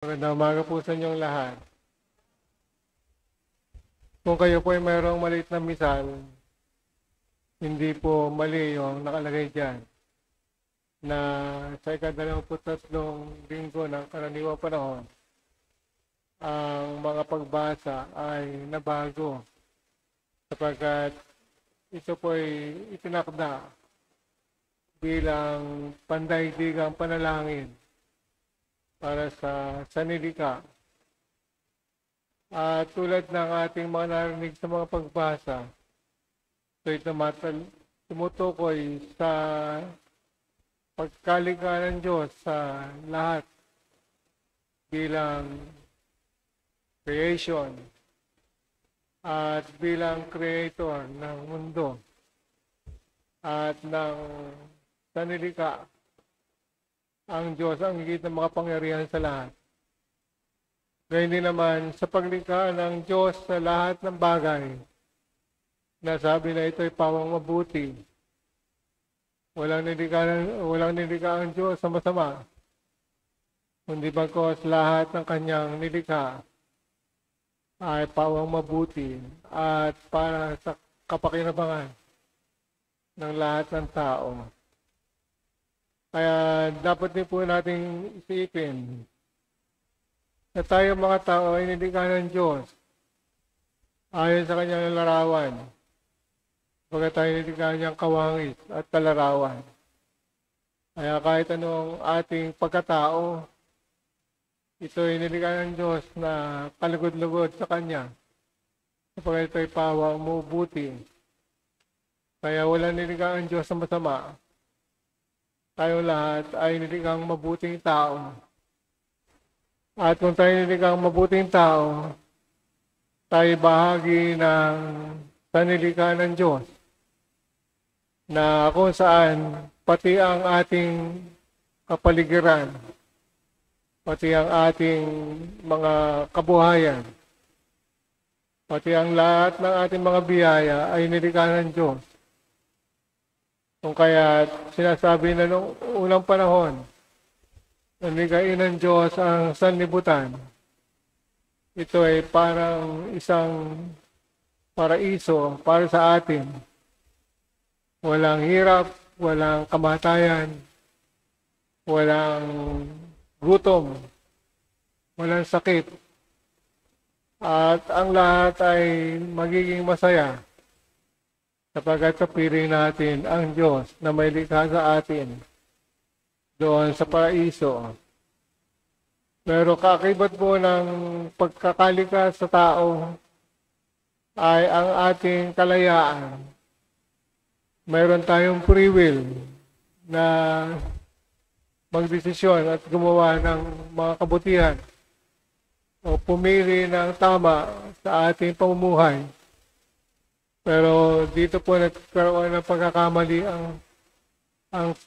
Magandang umaga po sa inyong lahat. Kung kayo po ay mayroong maliit na misal, hindi po mali yung nakalagay dyan na sa ika-23 linggo ng karaniwang panahon, ang mga pagbasa ay nabago sapagkat ito po ay itinakda bilang pandaigdigang panalangin para sa sanilika. At tulad ng ating mga narinig sa mga pagbasa, ito'y tumutukoy sa pagkalikha ng Diyos sa lahat bilang creation at bilang creator ng mundo at ng sanilika. Ang Diyos ang higit na makapangyarihan sa lahat. Gayun din naman sa paglikha ng Diyos sa lahat ng bagay, nasabi na ito ay pawang mabuti. Walang nilikha ang Diyos sa masama, kundi bagkos lahat ng kanyang nilikha ay pawang mabuti at para sa kapakinabangan ng lahat ng tao. Kaya dapat din po nating isipin na tayo mga tao ay nilikha ng Diyos ayon sa kanyang larawan. Pagka tayo nilikha niyang kawangis at kalarawan. Kaya kahit anong ating pagkatao, ito ay nilikha ng Diyos na kalugod-lugod sa Kanya. Sapagkat ito ay pawang mabuti. Kaya wala nilikha ang Diyos sa masama. Tayo lahat ay nilikhang mabuting tao. At kung tayo nilikhang mabuting tao, tayo bahagi ng sanlilikha ng Diyos na kung saan pati ang ating kapaligiran, pati ang ating mga kabuhayan, pati ang lahat ng ating mga biyaya ay nilikha ng Diyos. Kung kaya sinasabi na noong unang panahon, nalikhain ng Diyos ang sanlibutan. Ito ay parang isang paraiso para sa atin. Walang hirap, walang kamatayan, walang gutom, walang sakit. At ang lahat ay magiging masaya sapagkat kapiling natin ang Diyos na may likha sa atin doon sa paraiso. Pero kaakibat po ng pagkakalikha sa tao ay ang ating kalayaan. Mayroon tayong free will na magdesisyon at gumawa ng mga kabutihan o pumili ng tama sa ating pamumuhay. Pero dito po nagkaroon ng pagkakamali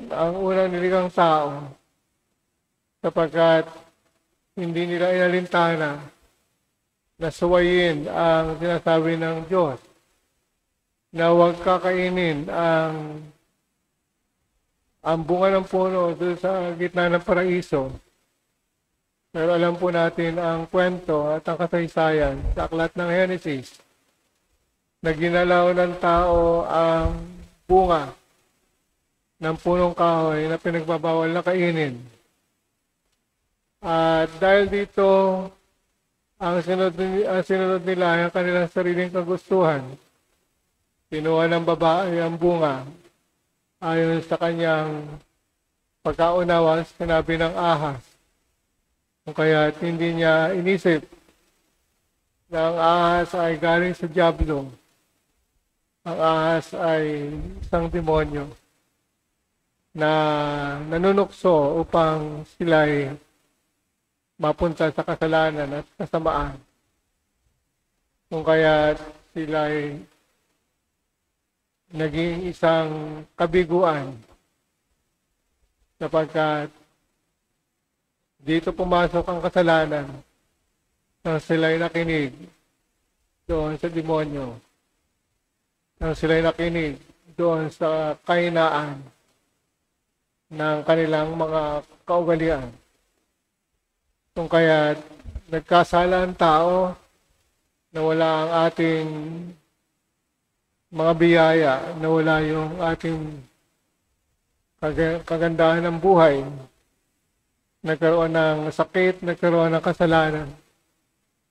ang unang nilikhang tao sapagkat hindi nila inalintana na suwayin ang sinasabi ng Diyos na huwag kakainin ang bunga ng puno doon sa gitna ng paraiso. Pero alam po natin ang kwento at ang kasaysayan sa aklat ng Genesis na ginalaw ng tao ang bunga ng punong kahoy na pinagbabawal na kainin. At dahil dito, ang sinunod nila ay ang kanilang sariling kagustuhan. Kinuha ng babae ang bunga ayon sa kanyang pagkaunawa, sinabi ng ahas. Kung kaya hindi niya inisip na ang ahas ay galing sa dyablo. Ang ahas ay isang demonyo na nanunukso upang sila'y mapunta sa kasalanan at kasamaan. Kung kaya sila'y naging isang kabiguan sapagkat dito pumasok ang kasalanan nang sila'y nakinig doon sa demonyo, nang sila'y nakinig doon sa kahinaan ng kanilang mga kaugalian. Kung kaya nagkasala ang tao, nawala ang ating mga biyaya, nawala yung ating kagandahan ng buhay, nagkaroon ng sakit, nagkaroon ng kasalanan,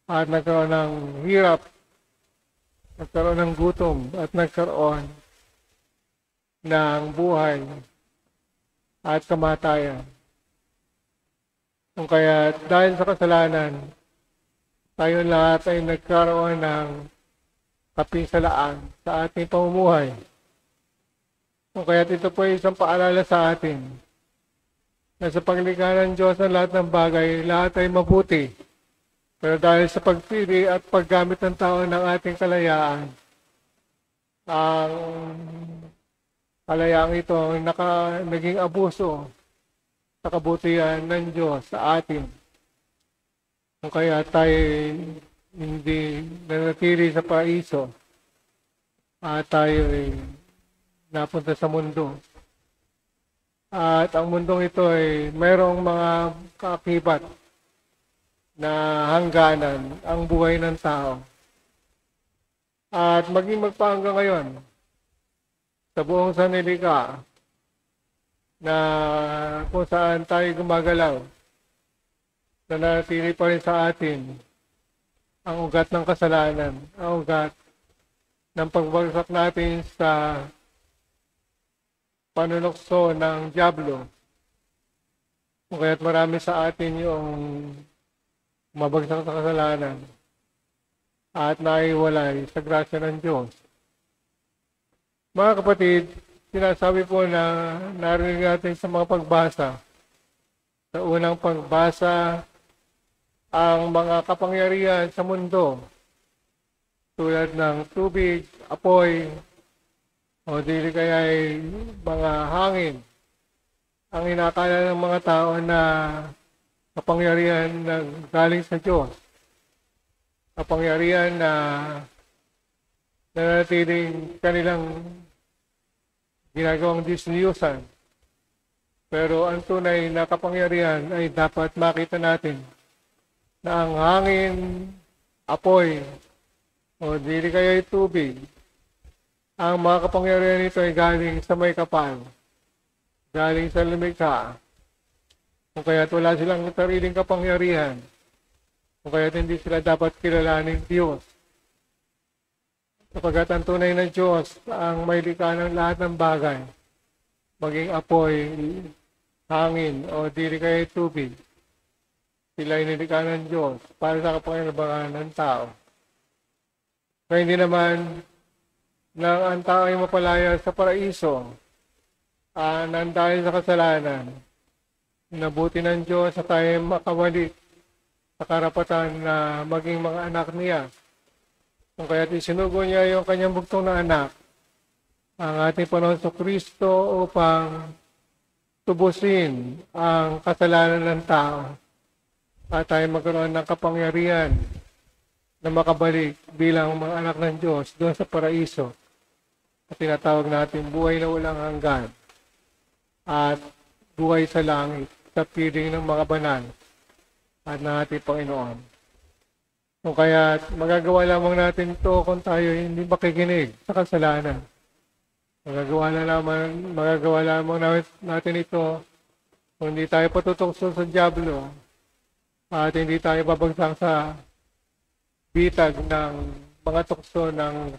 at nagkaroon ng hirap, nagkaroon ng gutom, at nagkaroon ng buhay at kamatayan. Kung kaya dahil sa kasalanan, tayo lahat ay nagkaroon ng kapisalaan sa ating pamumuhay. Kung kaya ito po ay isang paalala sa atin na sa paglikha ng Diyos ng lahat ng bagay, lahat ay mabuti. Pero dahil sa pagpili at paggamit ng tao ng ating kalayaan, ang kalayaang ito ay naging abuso sa kabutihan ng Diyos sa atin. Kung kaya tayo hindi nanatili sa paraiso at tayo ay napunta sa mundo. At ang mundong ito ay mayroong mga kaakibat na hangganan ang buhay ng tao. At maging magpahanggang ngayon sa buong sanlilikha na kung saan tayo gumagalaw, nanatili pa rin sa atin ang ugat ng kasalanan, ang ugat ng pagbagsak natin sa panunokso ng dyablo. Kung kaya't marami sa atin yung mabagsak sa kasalanan at naiwalay sa grasya ng Diyos. Mga kapatid, sinasabi po na narinig natin sa mga pagbasa. Sa unang pagbasa, ang mga kapangyarihan sa mundo, tulad ng tubig, apoy, o dili kaya ay mga hangin, ang inakala ng mga tao na kapangyarihan na galing sa Diyos. Kapangyarihan na nanatiling kanilang ginagawang disneyusan. Pero ang tunay na kapangyarihan ay dapat makita natin na ang hangin, apoy, o dili kaya ay tubig, ang mga kapangyarihan nito ay galing sa may kapal, galing sa lumikha. Kung kaya't wala silang sariling kapangyarihan, kung kaya't hindi sila dapat kilalanin Diyos. Sapagkat ang tunay na Diyos ang may likha ng lahat ng bagay, maging apoy, hangin, o dili kaya tubig. Sila ay nilikha ng Diyos para sa kapanginabangan ng tao. Kaya hindi naman nang ang tao ay mapalaya sa paraiso, nang dahil sa kasalanan, nabuti ng Diyos sa tayo makawalik sa karapatan na maging mga anak niya. Kung kaya't isinugo niya yung kanyang bugtong na anak, ang ating Panginoon Kristo upang tubusin ang kasalanan ng tao at tayo magkaroon ng kapangyarihan na makabalik bilang mga anak ng Diyos doon sa paraiso at tinatawag natin buhay na walang hanggan at buhay sa langit sa piling ng mga banal at ng ating Panginoon. Kung kaya magagawa lamang natin ito kung tayo hindi makikinig sa kasalanan. Magagawa lamang natin ito kung hindi tayo patutokso sa dyablo at hindi tayo babagsak sa bitag ng mga tukso ng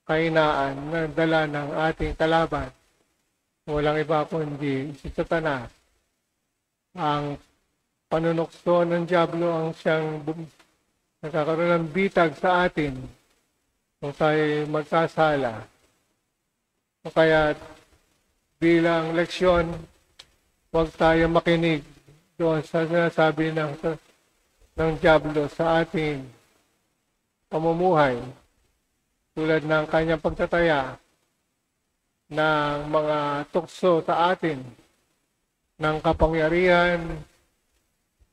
kainaan na dala ng ating kalaban. Walang iba kundi si Satanas. Ang panunokso ng dyablo ang siyang nagkakaroon ng bitag sa atin kung tayo magkasala. O kaya bilang leksyon, huwag tayo makinig doon sa sinasabi ng dyablo sa ating pamumuhay tulad ng kanyang pagtataya ng mga tukso sa atin ng kapangyarihan,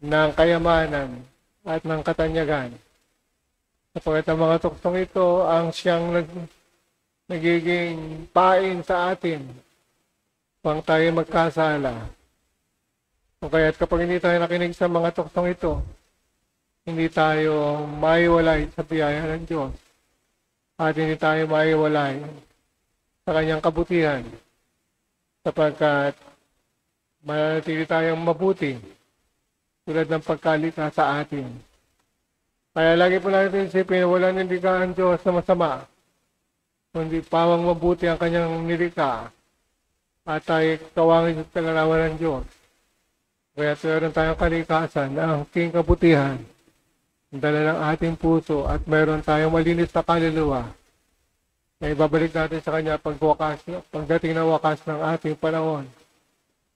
ng kayamanan at ng katanyagan. Sapagkat ang mga tuksong ito ang siyang nagiging pain sa atin pang tayo magkasala. O kaya kapag hindi tayo nakinig sa mga tuktong ito, hindi tayo maiwalay sa biyaya ng Diyos at hindi tayo maiwalay sa kanyang kabutihan sapagkat mananatili tayong mabuti tulad ng pagkalika sa atin. Kaya lagi po natin isipin, walang nilikha ang Diyos na masama, kundi pawang mabuti ang kanyang nilikha at tayo kawangin sa kalarawan ng Diyos. Kaya meron tayong kalikasan na ang king kabutihan, ang dala ng ating puso at meron tayong malinis na kaluluwa na ibabalik natin sa Kanya pagdating ng wakas ng ating panahon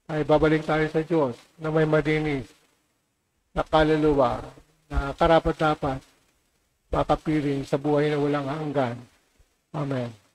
ay babalik tayo sa Diyos na may malinis na kaluluwa na karapat-dapat makapiling sa buhay na walang hanggan. Amen.